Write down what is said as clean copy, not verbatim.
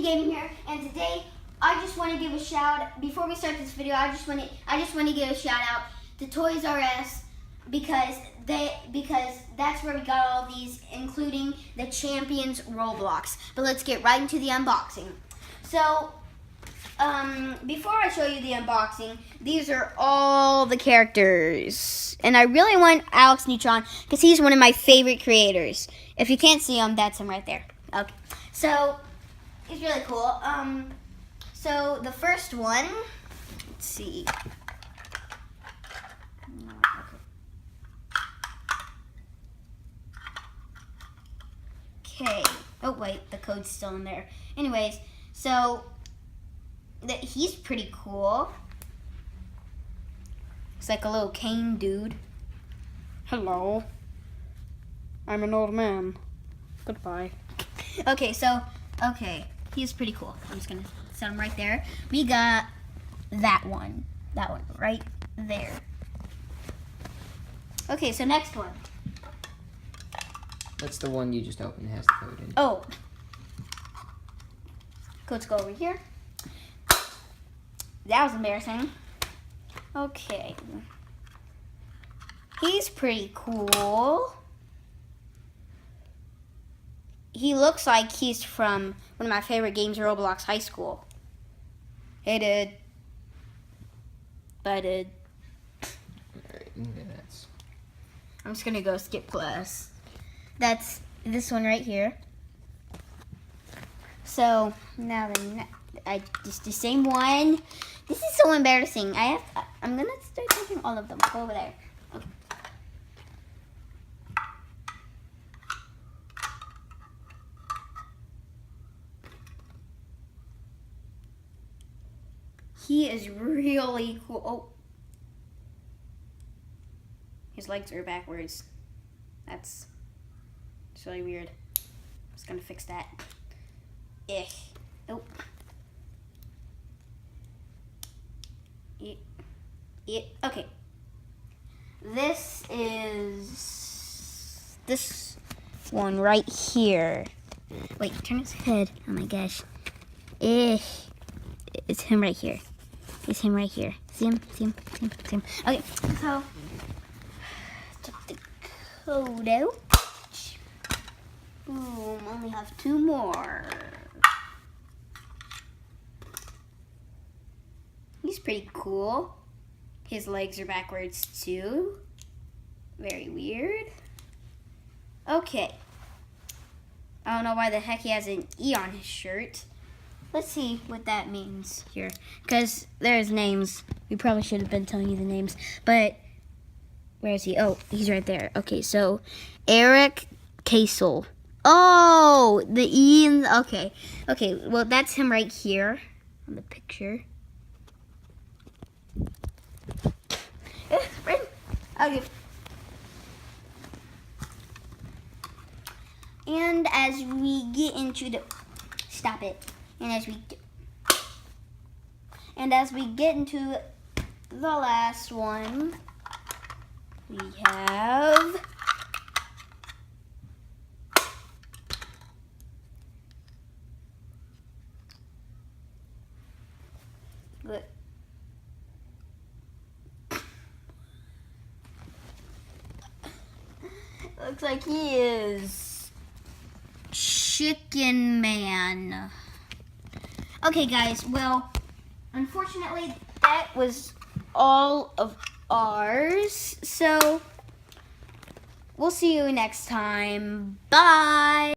Anthony Gaming here, and today I just want to give a shout. Before we start this video, I just want to give a shout out to Toys R Us because that's where we got all these, including the Champions Roblox. But let's get right into the unboxing. So, before I show you the unboxing, these are all the characters, and I really want Alex Neutron because he's one of my favorite creators. If you can't see him, that's him right there. Okay, so he's really cool. So the first one, let's see. Okay. Oh wait, the code's still in there. Anyways, so he's pretty cool. It's like a little cane dude. Hello. I'm an old man. Goodbye. Okay, he's pretty cool. I'm just gonna set him right there. We got that one right there. Okay, so next one. That's the one you just opened that has the code in. Oh. Let's go over here. That was embarrassing. Okay. He's pretty cool. He looks like he's from one of my favorite games, Roblox High School. Hey, dude. Bye, dude. Alright, that's... I'm just gonna go skip class. That's this one right here. So now just the same one. This is so embarrassing. I'm gonna start taking all of them. Go over there. Okay. He is really cool. Oh. His legs are backwards. It's really weird. I'm just gonna fix that. Oh. Okay. This is this one right here. Wait, turn his head. Oh my gosh. It's him right here. It's him right here. See him? See him? See him? See him? Okay, so check the code out. Boom, only have 2 more. He's pretty cool. His legs are backwards too. Very weird. Okay. I don't know why the heck he has an E on his shirt. Let's see what that means here. Because there's names. We probably should have been telling you the names. But where is he? Oh, he's right there. Okay, so Eric Kasel. Oh, the E in the, okay. Okay, well, that's him right here on the picture. Okay. And as we get into the, stop it. And as we get into the last one, we have good. Looks like he is Chicken Man. Okay, guys, well, unfortunately, that was all of ours. So, we'll see you next time. Bye!